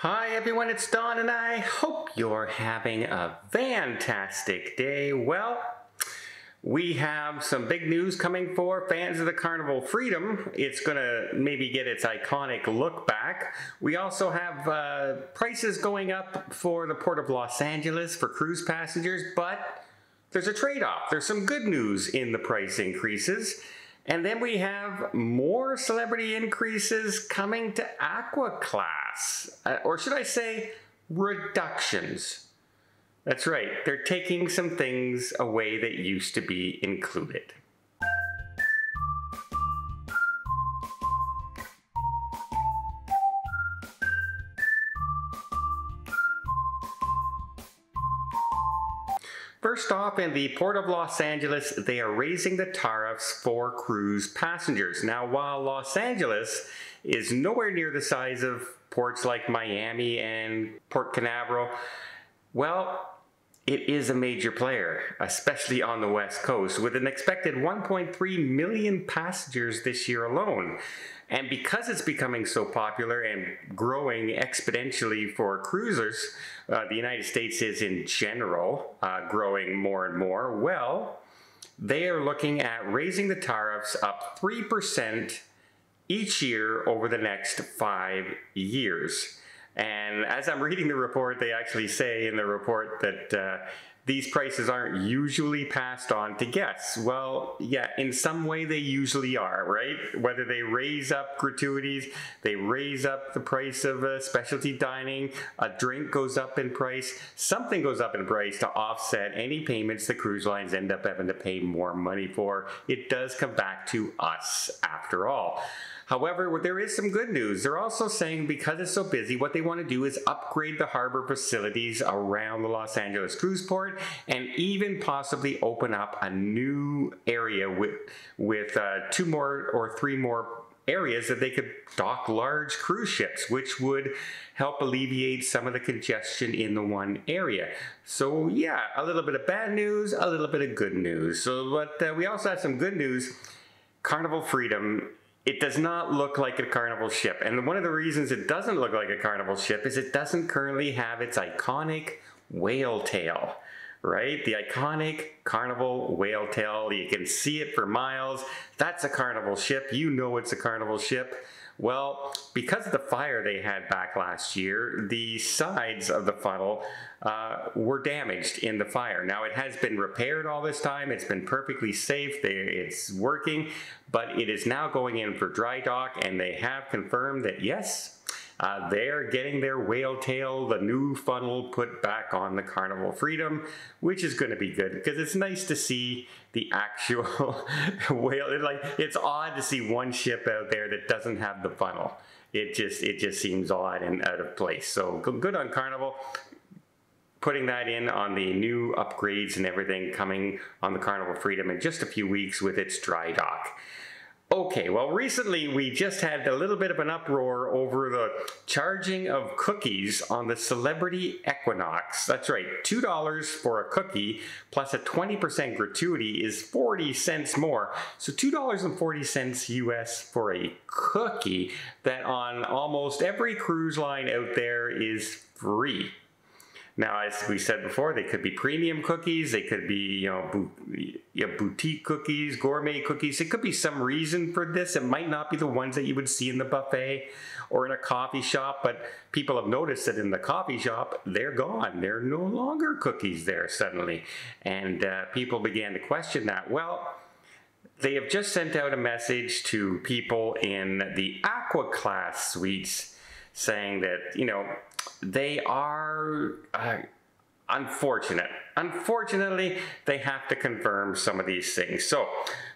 Hi everyone, it's Don and I hope you're having a fantastic day. Well, we have some big news coming for fans of the Carnival Freedom. It's gonna maybe get its iconic look back. We also have prices going up for the Port of Los Angeles for cruise passengers, but there's a trade-off. There's some good news in the price increases. And then we have more celebrity increases coming to Aqua Class, or should I say reductions. That's right, they're taking some things away that used to be included. First off, in the Port of Los Angeles, they are raising the tariffs for cruise passengers. Now, while Los Angeles is nowhere near the size of ports like Miami and Port Canaveral, well, it is a major player, especially on the West Coast, with an expected 1.3 million passengers this year alone. And because it's becoming so popular and growing exponentially for cruisers, the United States is in general growing more and more, well, they are looking at raising the tariffs up 3% each year over the next 5 years. And as I'm reading the report, they actually say in the report that these prices aren't usually passed on to guests. Well, yeah, in some way they usually are, right? Whether they raise up gratuities, they raise up the price of specialty dining, a drink goes up in price, something goes up in price to offset any payments the cruise lines end up having to pay more money for. It does come back to us after all. However, there is some good news. They're also saying because it's so busy, what they want to do is upgrade the harbor facilities around the Los Angeles cruise port and even possibly open up a new area with 2 more or 3 more areas that they could dock large cruise ships, which would help alleviate some of the congestion in the one area. So yeah, a little bit of bad news, a little bit of good news. But we also have some good news. Carnival Freedom, it does not look like a Carnival ship. And one of the reasons it doesn't look like a Carnival ship is it doesn't currently have its iconic whale tail, right? The iconic Carnival whale tail. You can see it for miles. That's a Carnival ship. You know it's a Carnival ship. Well, because of the fire they had back last year, the sides of the funnel were damaged in the fire. Now, it has been repaired all this time. It's been perfectly safe. It's working, but it is now going in for dry dock, and they have confirmed that, yes, they're getting their whale tail, the new funnel, put back on the Carnival Freedom, which is going to be good because it's nice to see the actual whale. It's odd to see one ship out there that doesn't have the funnel. It just seems odd and out of place. So good on Carnival putting that in on the new upgrades and everything coming on the Carnival Freedom in just a few weeks with its dry dock. Okay, well, recently we just had a little bit of an uproar over the charging of cookies on the Celebrity Equinox. That's right, $2 for a cookie plus a 20% gratuity is 40 cents more. So $2.40 US for a cookie that on almost every cruise line out there is free. Now, as we said before, they could be premium cookies, they could be, boutique cookies, gourmet cookies. It could be some reason for this. It might not be the ones that you would see in the buffet or in a coffee shop, but people have noticed that in the coffee shop, they're gone. They're no longer cookies there suddenly. And people began to question that. Well, they have just sent out a message to people in the Aqua Class suites saying that, they are unfortunate. Unfortunately, they have to confirm some of these things. So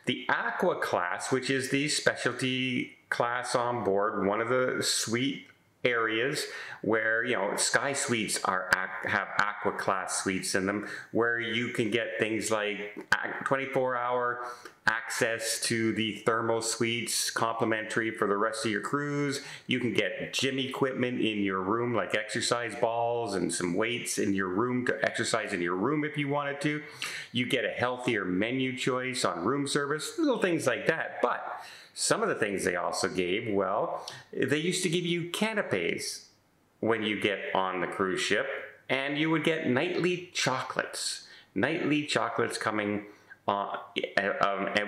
the Aqua Class, which is the specialty class on board, one of the suite areas where, Sky Suites have Aqua Class suites in them, where you can get things like 24-hour access to the thermal suites, complimentary for the rest of your cruise. You can get gym equipment in your room, like exercise balls and some weights in your room to exercise in your room if you wanted to. You get a healthier menu choice on room service, little things like that. But some of the things they also gave, well, they used to give you canapes when you get on the cruise ship, and you would get nightly chocolates coming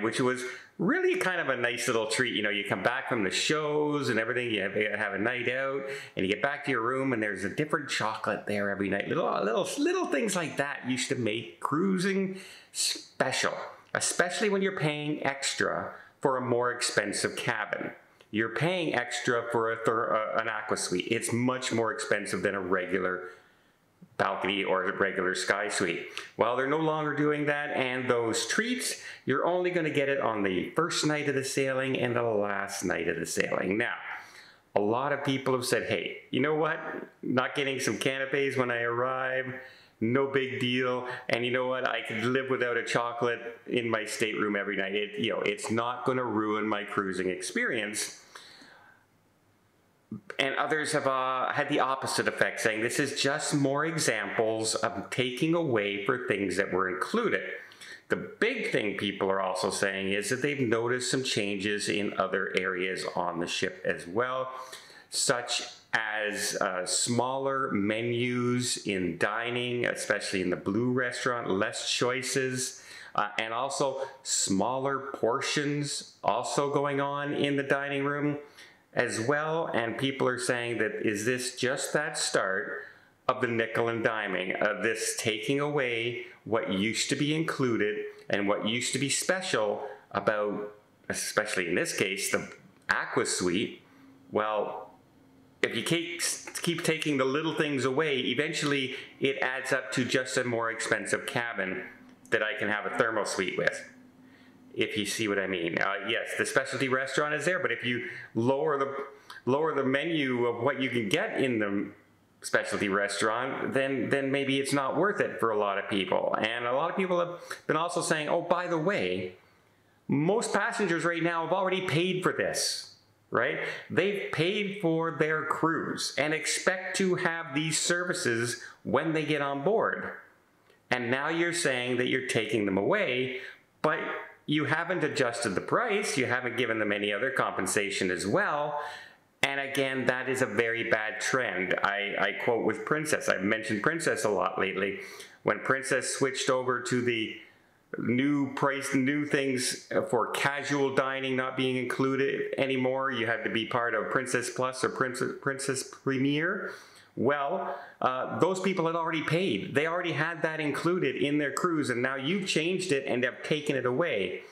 which was really kind of a nice little treat. You know, you come back from the shows and everything, you have a night out, and you get back to your room, and there's a different chocolate there every night. Little things like that used to make cruising special, especially when you're paying extra for a more expensive cabin. You're paying extra for an Aqua Suite. It's much more expensive than a regular balcony or a regular sky suite. Well, they're no longer doing that, and those treats, you're only going to get it on the first night of the sailing and the last night of the sailing. Now, a lot of people have said, hey, you know what? Not getting some canapes when I arrive, no big deal. And you know what? I could live without a chocolate in my stateroom every night. It's not going to ruin my cruising experience. And others have had the opposite effect, saying this is just more examples of taking away for things that were included. The big thing people are also saying is that they've noticed some changes in other areas on the ship as well, such as smaller menus in dining, especially in the Blue restaurant, less choices, and also smaller portions also going on in the dining room as well. And people are saying that, is this just that start of the nickel and diming, of this taking away what used to be included and what used to be special about, especially in this case, the Aqua Suite? Well, if you keep taking the little things away, eventually it adds up to just a more expensive cabin that I can have a thermal suite with, if you see what I mean. Yes, the specialty restaurant is there, but if you lower the menu of what you can get in the specialty restaurant, then maybe it's not worth it for a lot of people. And a lot of people have been also saying, oh, by the way, most passengers right now have already paid for this, right? They've paid for their cruise and expect to have these services when they get on board. And now you're saying that you're taking them away, but you haven't adjusted the price, you haven't given them any other compensation as well. And again, that is a very bad trend. I quote with Princess. I've mentioned Princess a lot lately. When Princess switched over to the new things for casual dining not being included anymore, you had to be part of Princess Plus or Princess Premier. Well, those people had already paid. They already had that included in their cruise, and now you've changed it and have taken it away.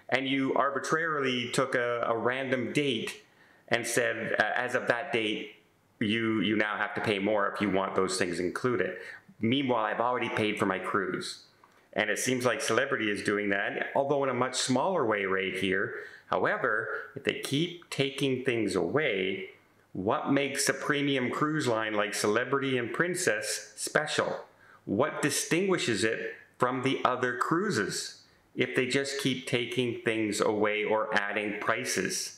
And you arbitrarily took a random date and said, as of that date, you now have to pay more if you want those things included. Meanwhile, I've already paid for my cruise. And it seems like Celebrity is doing that, although in a much smaller way right here. However, if they keep taking things away, what makes a premium cruise line like Celebrity and Princess special? What distinguishes it from the other cruises if they just keep taking things away or adding prices?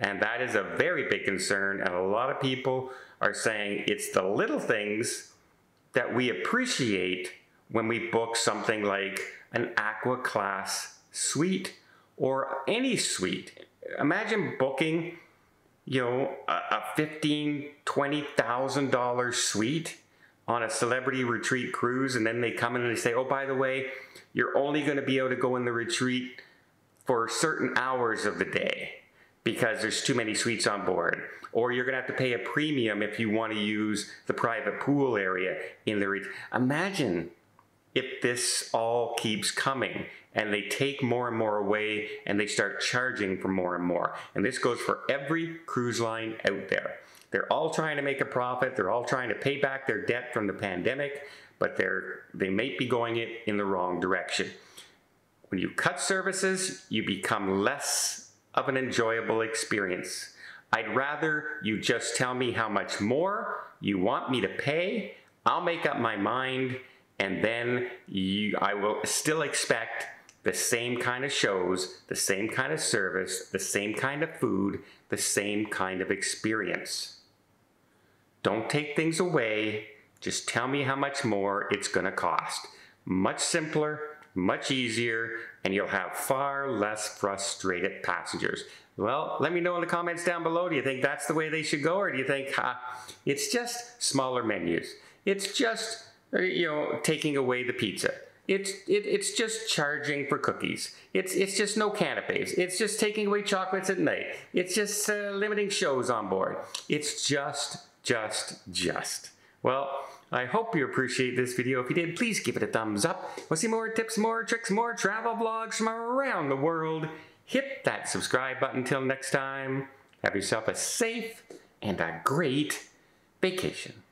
And that is a very big concern, and a lot of people are saying it's the little things that we appreciate when we book something like an Aqua Class suite or any suite. Imagine booking, you know, a $15,000, $20,000 suite on a Celebrity retreat cruise, and then they come in and they say, oh, by the way, you're only going to be able to go in the retreat for certain hours of the day because there's too many suites on board. Or you're going to have to pay a premium if you want to use the private pool area in the retreat. Imagine if this all keeps coming and they take more and more away and they start charging for more and more. And this goes for every cruise line out there. They're all trying to make a profit. They're all trying to pay back their debt from the pandemic, but they may be going it in the wrong direction. When you cut services, you become less of an enjoyable experience. I'd rather you just tell me how much more you want me to pay. I'll make up my mind, and then I will still expect the same kind of shows, the same kind of service, the same kind of food, the same kind of experience. Don't take things away. Just tell me how much more it's going to cost. Much simpler, much easier, and you'll have far less frustrated passengers. Well, let me know in the comments down below. Do you think that's the way they should go, or do you think it's just smaller menus? It's just, taking away the pizza. It's just charging for cookies. It's just no canapes. It's just taking away chocolates at night. It's just limiting shows on board. It's just. Well, I hope you appreciate this video. If you did, please give it a thumbs up. We'll see more tips, more tricks, more travel vlogs from around the world. Hit that subscribe button. Till next time, have yourself a safe and a great vacation.